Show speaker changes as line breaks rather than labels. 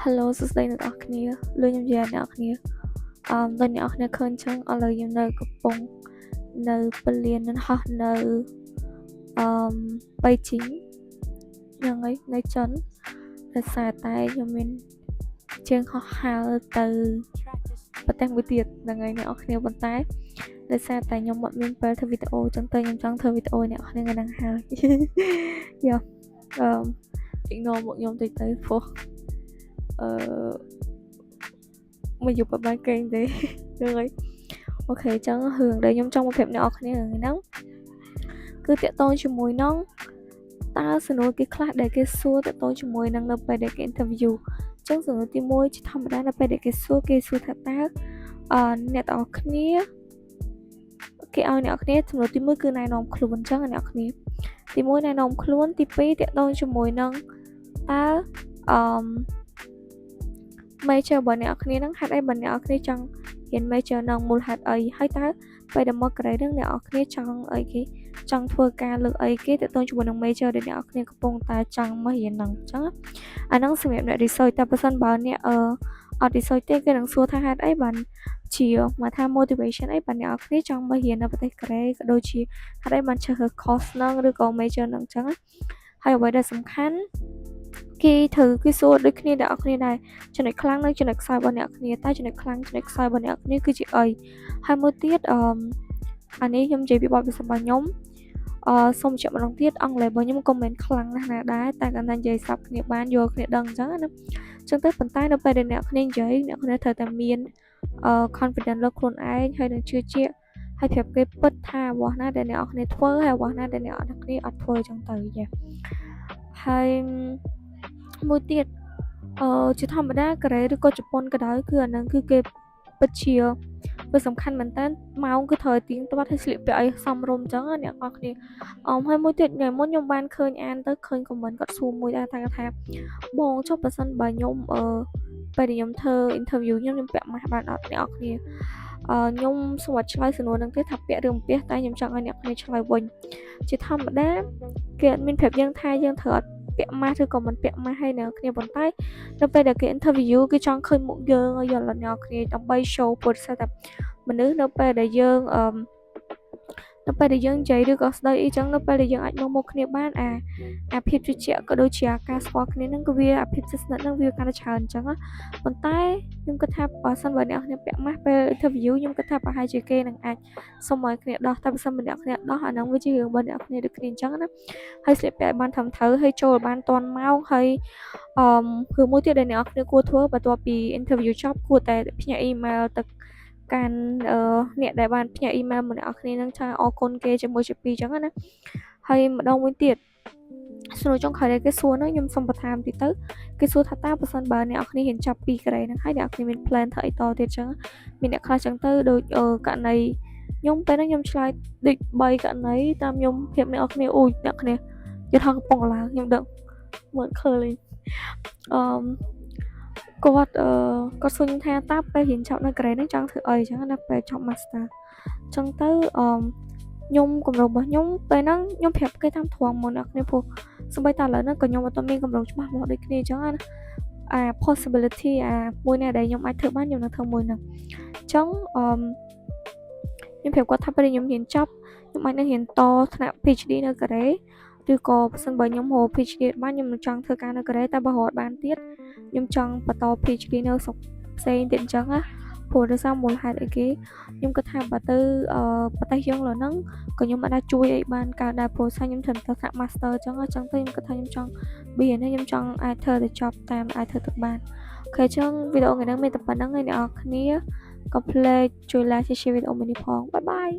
Hello សួស្តីអ្នកនរគ្នាលោកខ្ញុំជាអ្នកនរគ្នាដូចអ្នកនរគ្នាឃើញចឹងឥឡូវខ្ញុំនៅកំពុងនៅពលាននឹងហោះនៅបៃជីងហ្នឹងហើយនៅចិនដោយសារតែខ្ញុំមានជើងហោះហើរទៅប្រទេសមួយទៀតហ្នឹងហើយអ្នកនរគ្នាប៉ុន្តែដោយសារតែខ្ញុំអត់មានពេលធ្វើវីដេអូចឹងទៅខ្ញុំចង់ធ្វើវីដេអូអ្នកនរគ្នាហ្នឹងហើយយ៉ាignore មកខ្ញុំតិចទៅព្រោះមកយប់បានគេងទេហ្នឹងហើយអូខេអញ្ចឹងរឿងដែលខ្ញុំចង់មកប្រាប់អ្នកនរគ្នាហ្នឹងគឺតាក់ទងជាមួយនឹងតើសំណួរគេខ្លះដែលគេសួរតាក់ទងជាមួយនឹងនៅពេលដែលគេ interview អញ្ចឹងសំណួរទី1ជាធម្មតានៅពេលដែលគេសួរថាតើអ្នកនរគ្នាគេឲ្យអ្នកនរគ្នាសំណួរទី1គឺណែនាំខ្លួនអញ្ចឹងអ្នកនរគ្នាទី1ណែនាំខ្លួនទី2តាក់ទងជាមួយនឹងតើmajor របស់អ្នកនរគ្នាហ្នឹងហេតុអីបើអ្នកនរគ្នាចង់រៀន major ហ្នឹងមូលហេតុអីហើយតើពេលដែលមកក្រេហ្នឹងអ្នកនរគ្នាចង់អីគេចង់ធ្វើការលើកអីគេទៅជាមួយនឹង major ដែលអ្នកនរគ្នាកំពុងតែចង់មករៀនហ្នឹងអញ្ចឹងអាហ្នឹងសម្រាប់អ្នក research តែបើសិនបើអ្នកអត់ research ទេគេនឹងសួរថាហេតុអីបានជាមកថា motivation អីបានអ្នកនរគ្នាចង់មករៀននៅប្រទេសកូរ៉េក៏ដូចជាហេតុអីបានជ្រើសរើស course ហ្នឹងឬក៏ major ហ្នឹងអញ្ចឹងហើយអ្វីដែលសំខាន់គេសួរដូចគ្នាអ្នកនរគ្នាដែរចំណុចខ្លាំងនិងចំណុចខ្សោយរបស់អ្នកនរគ្នាតែចំណុចខ្លាំងចំណុចខ្សោយរបស់អ្នកនរគ្នាគឺជាអីហើយមួយទៀតអានេះខ្ញុំនិយាយពីបទពិសោធន៍របស់ខ្ញុំសូមបញ្ជាក់ម្ដងទៀតអង់គ្លេសរបស់ខ្ញុំក៏មិនខ្លាំងណាស់ណាដែរតែគាត់តែនិយាយស្រាប់គ្នាបានយល់គ្នាដឹងអញ្ចឹងណាអញ្ចឹងទៅប៉ុន្តែនៅពេលដែលអ្នកគ្នានិយាយអ្នកគ្នាត្រូវតែមាន confidence លើខ្លួនឯងហើយនឹងជឿជាក់ហើយប្រាប់គេពិតថាអ្វីណាដែលអ្នកគ្នាធ្វើហើយអ្វីណាដែលអ្នកគ្នាអត់ធ្វើអញ្ចឹងទៅយ៉ាហើយមួយទៀតជាធម្មតាកូរ៉េឬក៏ជប៉ុនក៏ដោយគឺអាហ្នឹងគឺគេពិតជាវាសំខាន់មែនតើម៉ោងគឺត្រូវទៀងទាត់ឲ្យស្លៀកពាក់ឲ្យសមរម្យអញ្ចឹងអ្នកនរគ្នាហើយមួយទៀតថ្ងៃមុនខ្ញុំបានឃើញអានទៅឃើញ comment គាត់សួរមួយដែរថាបងចុះបើសិនបើខ្ញុំពេលដែលខ្ញុំធ្វើ interview ខ្ញុំពាក់ម៉ាស់បានអត់អ្នកនរគ្នាខ្ញុំសូមអត់ឆ្លើយសំណួរហ្នឹងទេថាពាក់ឬមិនពាក់តែខ្ញុំចង់ឲ្យអ្នកគ្នាឆ្លើយវិញជាធម្មតាគេអត់មានប្រាប់យើងថាយើងត្រូវអត់ពាក់ម៉ាស់ឬក៏មិនពាក់ម៉ាស់ហើយអ្នកគ្នាប៉ុន្តែនៅពេលដែលគេ interview គេចង់ឃើញមុខយើងឲ្យយល់ដល់អ្នកគ្នាដើម្បី show ពុតថាមនុស្សនៅពេលដែលយើងនិយាយឬក៏ស្ដីអីចឹងនៅពេលដែលយើងអាចមកគ្នាបានអាភាពជឿជាក់ក៏ដូចជាការស្គាល់គ្នាហ្នឹងគឺវាអាភាពជិតស្និទ្ធហ្នឹងវាកាន់តែច្រើនអញ្ចឹងប៉ុន្តែខ្ញុំគិតថាបើសិនបើអ្នកគ្នាពាក់ម៉ាស់ពេល interview ខ្ញុំគិតថាប្រហែលជាគេនឹងអាចសុំឲ្យគ្នាដោះតែបើសិនបើអ្នកគ្នាដោះអាហ្នឹងវាជារឿងរបស់អ្នកគ្នាដូចគ្នាអញ្ចឹងណាហើយស្លៀកពាក់បានត្រឹមត្រូវហើយចូលបានទាន់ម៉ោងហើយគឺមួយទៀតដែលអ្នកគ្នាគួរធ្វើបន្ទាប់ពី interview ចប់គួរតែផ្ញើ email ទៅកាន់អ្នកដែលបានផ្ញើ email មកអ្នកគ្នានឹងថាអរគុណគេជាមួយជាពីរអញ្ចឹងណាហើយម្ដងមួយទៀតសំណួរចុងក្រោយដែលគេសួរហ្នឹងខ្ញុំសូមបន្ថែមតិចទៅគេសួរថាតើបើសិនបើអ្នកគ្នាហ៊ានចាប់ពីកូរ៉េហ្នឹងហើយអ្នកគ្នាមាន plan ធ្វើអីតទៀតអញ្ចឹងមានអ្នកខ្លះអញ្ចឹងទៅដូចករណីខ្ញុំពេលហ្នឹងខ្ញុំឆ្លើយដូច3ករណីតាមខ្ញុំប្រាប់អ្នកគ្នាអូយអ្នកគ្នាយល់ថាកំពុងឡើងខ្ញុំដឹងមើលឃើញគាត់សួរខ្ញុំថាតើពេលរៀនចប់នៅកូរ៉េហ្នឹងចង់ធ្វើអីអញ្ចឹងណាពេលចប់ master អញ្ចឹងទៅខ្ញុំគម្រោងរបស់ខ្ញុំពេលហ្នឹងខ្ញុំប្រាប់គេតាមត្រង់មកអ្នកគ្នាព្រោះសូម្បីតែឥឡូវហ្នឹងក៏ខ្ញុំអត់មានគម្រោងច្បាស់មកដូចគ្នាអញ្ចឹងណាpossibility មួយណាដែលខ្ញុំអាចធ្វើបានខ្ញុំនឹងធ្វើមួយហ្នឹងអញ្ចឹងខ្ញុំប្រាប់គាត់ថាពេលខ្ញុំរៀនចប់ខ្ញុំអាចនឹងរៀនតថ្នាក់ PhD នៅកូរ៉េឬក៏បើសិនបើខ្ញុំរក PhD បានខ្ញុំនឹងចង់ធ្វើការនៅកូរ៉េតែបើរកបានទៀតខ្ញុំចង់បន្ត PhD នៅស្រុកផ្សេងទៀតអញ្ចឹងណាព្រោះដោយសារមូលហេតុអីគេខ្ញុំគិតថាបើទៅប្រទេសយើងលើហ្នឹងក៏ខ្ញុំអាចជួយអីបានកើតដែរព្រោះថាខ្ញុំត្រូវទៅថ្នាក់ master អញ្ចឹងទៅខ្ញុំគិតថាខ្ញុំចង់បៀនខ្ញុំចង់អាចធ្វើទៅចប់តាមអាចធ្វើទៅបានអូខេអញ្ចឹងវីដេអូថ្ងៃនេះមានតែប៉ុណ្្នឹងឯងអ្នកនរគ្នាកុំភ្លេចជួយ like ជួយ share វីដេអូមួយនេះផងបាយបាយ